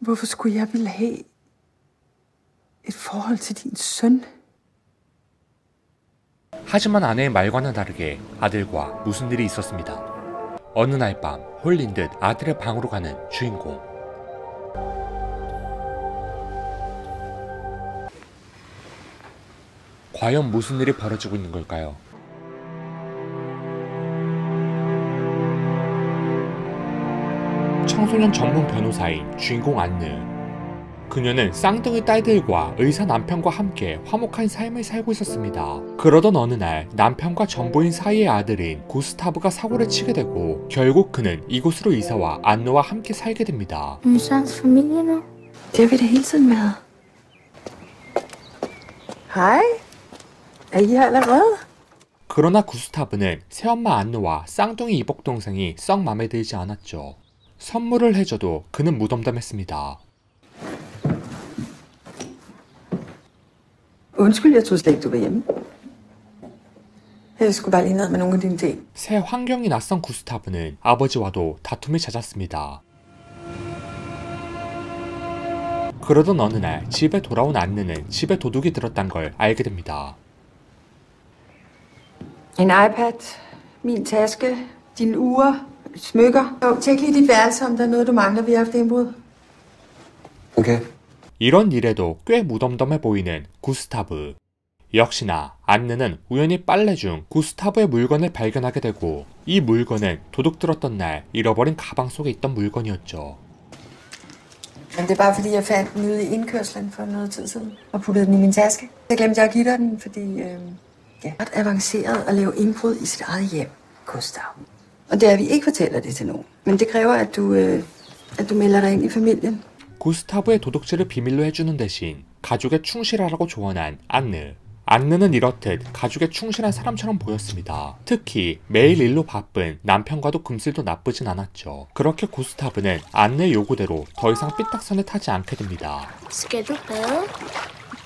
Hvorfor skulle jeg ville have et forhold til din søn? 하지만 아내의 말과는 다르게 아들과 무슨 일이 있었습니다. 어느 날 밤 홀린 듯 아들의 방으로 가는 주인공. 과연 무슨 일이 벌어지고 있는 걸까요? 청소년 전문 변호사인 주인공 안느. 그녀는 쌍둥이 딸들과 의사 남편과 함께 화목한 삶을 살고 있었습니다. 그러던 어느 날 남편과 전부인 사이의 아들인 구스타브가 사고를 치게 되고 결국 그는 이곳으로 이사와 안느와 함께 살게 됩니다. Det har vi da hele tiden været. Hej. Er I her allerede? 그러나 구스타브는 새엄마 안느와 쌍둥이 이복 동생이 썩 맘에 들지 않았죠. 선물을 해줘도 그는 무덤덤했습니다. Undskyld, jeg troede slet ikke, du var hjemme. Jeg skulle bare lige ned med nogle af dine ting. 새 환경이 낯선 구스타브는 아버지와도 다툼이 잦았습니다. 그러던 어느 날 집에 돌아온 안느는 집에 도둑이 들었단 걸 알게 됩니다. En iPad, min taske, dine ure, smykker. Jo, tjek lige dit værelse, om der er noget, du mangler. Vi har haft indbrud. Okay. 이런 일에도 꽤 무덤덤해 보이는 구스타브. 역시나 안느는 우연히 빨래 중 구스타브의 물건을 발견하게 되고 이 물건은 도둑 들었던 날 잃어버린 가방 속에 있던 물건이었죠. Men det er bare fordi, jeg fandt den ude i indkørslen for noget tid siden og puttede den i min taske. Så glemte jeg at give dig den, fordi det er ret avanceret at lave indbrud i sit eget hjem, Gustav. Og det er, at vi ikke fortæller det til nogen. Men det kræver, at du melder dig ind i familien. 구스타브의 도둑질을 비밀로 해주는 대신 가족에 충실하라고 조언한 안느. 안느는 이렇듯 가족에 충실한 사람처럼 보였습니다. 특히 매일 일로 바쁜 남편과도 금슬도 나쁘진 않았죠. 그렇게 구스타브는 안느의 요구대로 더 이상 삐딱선에 타지 않게 됩니다. Skal du bade?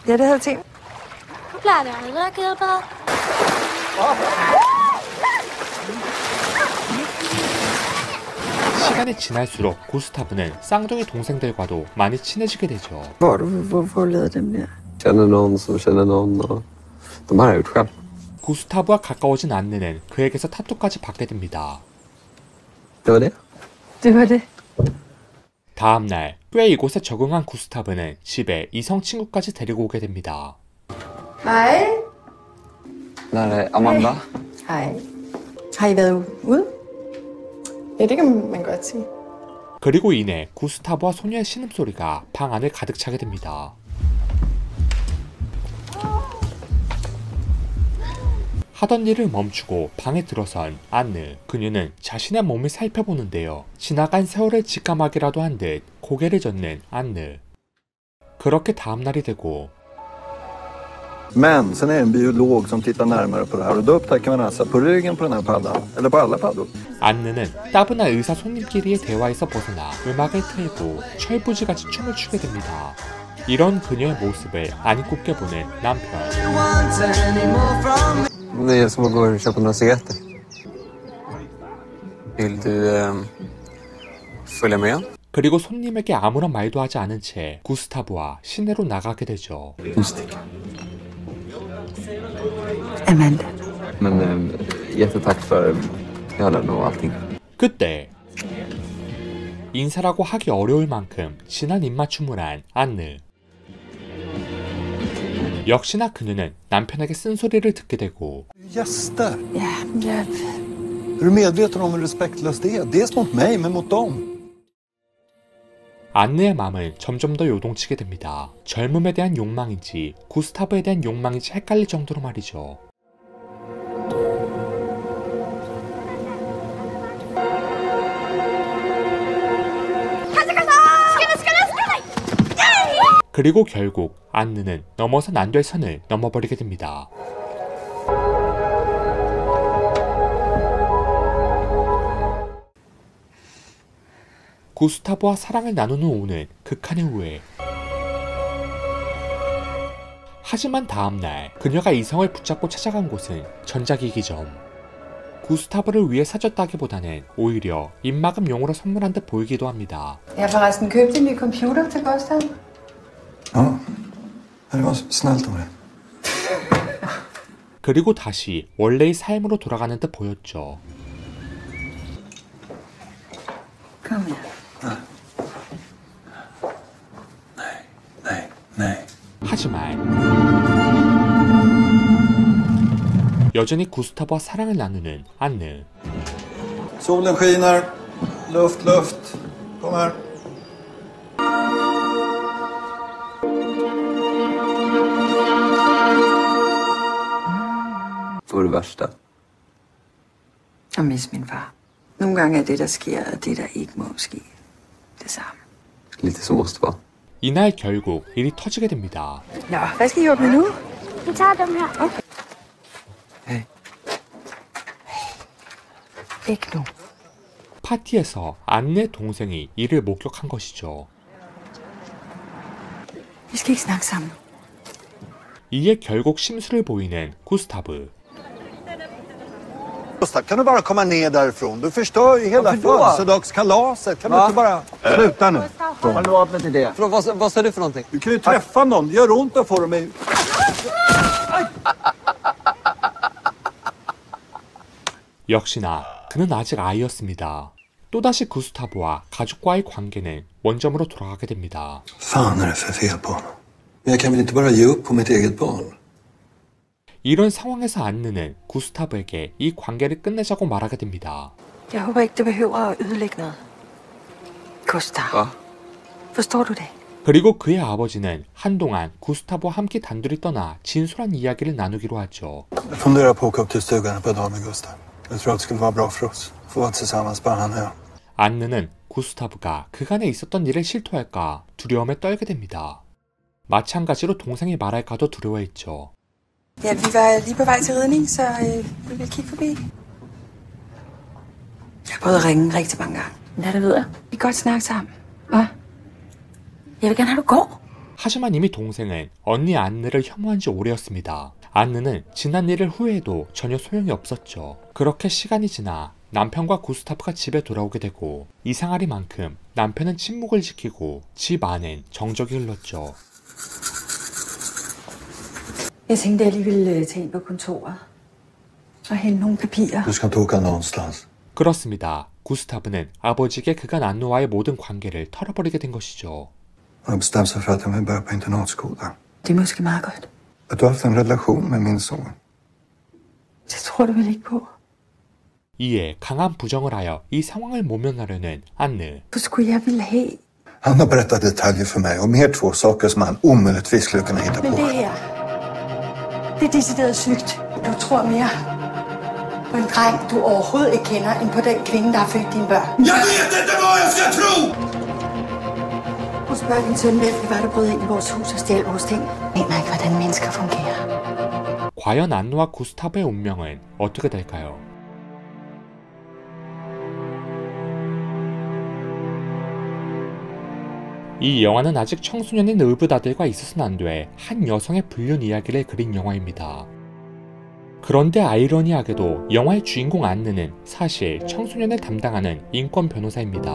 Ja, det havde jeg tænkt. Du plejer da aldrig at kede bade. 시간이 지날수록 구스타브는 쌍둥이 동생들과도 많이 친해지게 되죠. Hvor lavede dem der? Känner någon som känner någon och de här har jag gjort själv. 구스타브와 가까워진 안느는 그에게서 타투까지 받게 됩니다. Det var det. Det var det. 다음날 꽤 이곳에 적응한 구스타브는 집에 이성 친구까지 데리고 오게 됩니다. Hej. Där är Amanda. Hej. Har I været ude? Ja, det kan man godt sige. 그리고 이내 구스타브와 소녀의 신음소리가 방 안을 가득 차게 됩니다. 하던 일을 멈추고 방에 들어선 안느. 그녀는 자신의 몸을 살펴보는데요. 지나간 세월을 직감하기라도 한 듯 고개를 젓는 안느. 그렇게 다음날이 되고 Men sen är det en biolog som tittar närmare på det här och då upptäcker man alltså på ryggen på den här paddan, eller på alla paddor. 안느는 따분한 의사 손님끼리의 대화에서 벗어나 음악을 틀고 철부지같이 춤을 추게 됩니다. 이런 그녀의 모습을 안 굽게 보는 남편. Det är som att gå och köpa några cigaretter. Vill du följa med? 그리고 손님에게 아무런 말도 하지 않은 채 구스타브와 시내로 나가게 되죠. Amanda. Men jättetack för ölen och allting. 그때 인사라고 하기 어려울 만큼 진한 입맞춤을 한 안느. 역시나 그녀는 남편에게 쓴소리를 듣게 되고 Gäster. Ja, jag... Är du medveten om hur respektlöst det är? Dels mot mig, men mot dem. 안느의 마음을 점점 더 요동치게 됩니다. 젊음에 대한 욕망인지 구스타브에 대한 욕망인지 헷갈릴 정도로 말이죠. 그리고 결국 안느는 넘어선 안 될 선을 넘어버리게 됩니다. 구스타브와 사랑을 나누는 오는 극한의 후회. 하지만 다음날 그녀가 이성을 붙잡고 찾아간 곳은 전자기기점. 구스타브를 위해 사줬다기보다는 오히려 입막음용으로 선물한 듯 보이기도 합니다. Jeg har forresten købt en ny computer til Gustav. Ja, det var snällt av dig. 그리고 다시 원래의 삶으로 돌아가는 듯 보였죠. Kom her. Nej. 하지만 여전히 구스타브와 사랑을 나누는 안느. Solen skiner. Luft. Kom här. Vad var det värsta? At miste min far. Nogle gange er det, der sker, og det, der ikke må ske, det samme. Lite så måste det vara. 이날 결국 일이 터지게 됩니다. Nå, hvad skal I åbne nu? Vi tager dem her. Okay. Hej. Ikke nu. 파티에서 안느의 동생이 이를 목격한 것이죠. Vi skal ikke snakke sammen. 이에 결국 심술을 보이는 구스타브. Gustav, kan du bara komma ner därifrån? Du förstör ju hela Varför då? födelsedagskalaset. Kan du inte bara sluta nu? Har du vapnet till det? Vad sa du för någonting? Du kan ju träffa någon. Det gör ont att få dem i... 역시나 그는 아직 아이였습니다. 또다시 구스타브와 가족과의 관계는 원점으로 돌아가게 됩니다. Fan är det för fel på honom? Men jag kan väl inte bara ge upp på mitt eget barn? 이런 상황에서 안느는 구스타브에게 이 관계를 끝내자고 말하게 됩니다. Jeg håber ikke, det behøver at ødelægge noget. Gustav. Va? Forstår du det? 그리고 그의 아버지는 한동안 구스타브와 함께 단둘이 떠나 진솔한 이야기를 나누기로 하죠. Jag funderar på att åka upp till stugan ett par dagar med Gustav. Jag tror att det skulle vara bra för oss. Få vara tillsammans, bara han och jag. 안느는 구스타브가 그간에 있었던 일을 실토할까 두려움에 떨게 됩니다. 마찬가지로 동생이 말할까도 두려워했죠. Ja, vi var lige på vej til ridning, så vi vil kigge forbi. Jeg har prøvet at ringe rigtig mange gange. Ja, det ved jeg. Vi kan godt snakke sammen. Hvad? Jeg vil gerne have, du går. 하지만 이미 동생은 언니 안느를 혐오한 지 오래였습니다. 안느는 지난 일을 후회해도 전혀 소용이 없었죠. 그렇게 시간이 지나 남편과 구스타브가 집에 돌아오게 되고 이상하리만큼 남편은 침묵을 지키고 집 안엔 정적이 흘렀죠. Jeg tænkte, jeg lige ville tage ind på kontoret og hente nogle papirer. Du ska inte åka någonstans. 그렇습니다. 구스타브는 아버지에게 그간 안느와의 모든 관계를 털어버리게 된 것이죠. Han har bestämt sig för att han vill börja på internatskolan. Det er måske meget godt. Att du har haft en relation med min son. Det tror du vel ikke på? 이에 강한 부정을 하여 이 상황을 모면하려는 안느. Hvor skulle jeg ville have? Han har berättat detaljer för mig om er två saker som han omöjligtvis skulle kunna hitta Men på. det her, det er decideret sygt. Du tror mere på en dreng, du overhovedet ikke kender, end på den kvinde, der har født dine børn. Jag vet inte vad jag ska tro! Du spørger din søn, hvem det var, der brød ind i vores hus og stjal vores ting. Jeg aner ikke, hvordan mennesker fungerer. 과연 안느와 구스타브의 운명은 어떻게 될까요? 이 영화는 아직 청소년인 의붓아들과 있어서는 안 돼 한 여성의 불륜 이야기를 그린 영화입니다. 그런데 아이러니하게도 영화의 주인공 안느는 사실 청소년을 담당하는 인권 변호사입니다.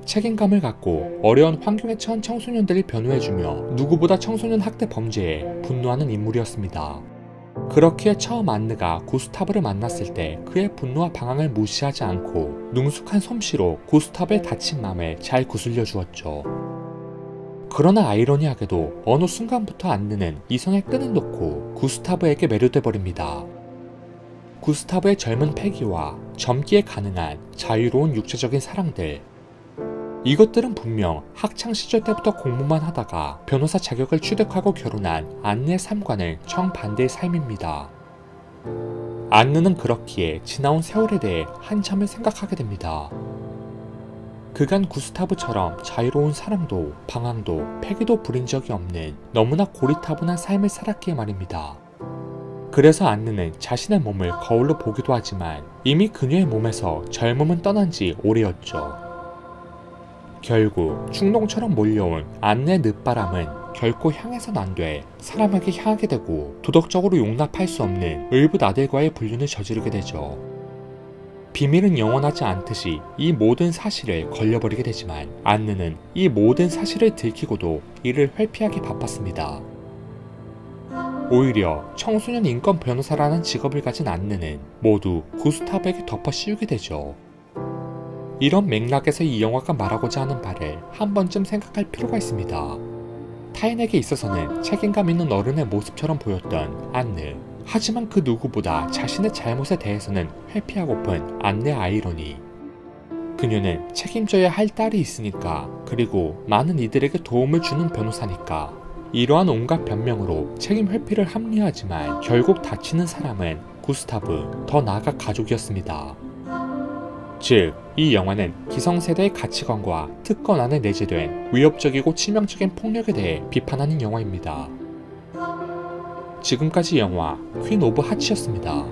책임감을 갖고 어려운 환경에 처한 청소년들을 변호해주며 누구보다 청소년 학대 범죄에 분노하는 인물이었습니다. 그렇기에 처음 안느가 구스타브를 만났을 때 그의 분노와 방황을 무시하지 않고 능숙한 솜씨로 구스타브의 다친 마음을 잘 구슬려 주었죠. 그러나 아이러니하게도 어느 순간부터 안느는 이성의 끈을 놓고 구스타브에게 매료돼 버립니다. 구스타브의 젊은 패기와 젊기에 가능한 자유로운 육체적인 사랑들, 이것들은 분명 학창시절 때부터 공부만 하다가 변호사 자격을 취득하고 결혼한 안느의 삶과는 정반대의 삶입니다. 안느는 그렇기에 지나온 세월에 대해 한참을 생각하게 됩니다. 그간 구스타브처럼 자유로운 사랑도 방황도 패기도 부린 적이 없는 너무나 고리타분한 삶을 살았기에 말입니다. 그래서 안느는 자신의 몸을 거울로 보기도 하지만 이미 그녀의 몸에서 젊음은 떠난 지 오래였죠. 결국 충동처럼 몰려온 안느의 늦바람은 결코 향해선 안 돼 사람에게 향하게 되고 도덕적으로 용납할 수 없는 의붓아들과의 불륜을 저지르게 되죠. 비밀은 영원하지 않듯이 이 모든 사실을 걸려버리게 되지만 안느는 이 모든 사실을 들키고도 이를 회피하기 바빴습니다. 오히려 청소년 인권 변호사라는 직업을 가진 안느는 모두 구스타브에게 덮어 씌우게 되죠. 이런 맥락에서 이 영화가 말하고자 하는 바를 한 번쯤 생각할 필요가 있습니다. 타인에게 있어서는 책임감 있는 어른의 모습처럼 보였던 안느. 하지만 그 누구보다 자신의 잘못에 대해서는 회피하고픈 안느의 아이러니. 그녀는 책임져야 할 딸이 있으니까, 그리고 많은 이들에게 도움을 주는 변호사니까. 이러한 온갖 변명으로 책임 회피를 합리화하지만 결국 다치는 사람은 구스타브, 더 나아가 가족이었습니다. 즉, 이 영화는 기성세대의 가치관과 특권 안에 내재된 위협적이고 치명적인 폭력에 대해 비판하는 영화입니다. 지금까지 영화 퀸 오브 하츠였습니다.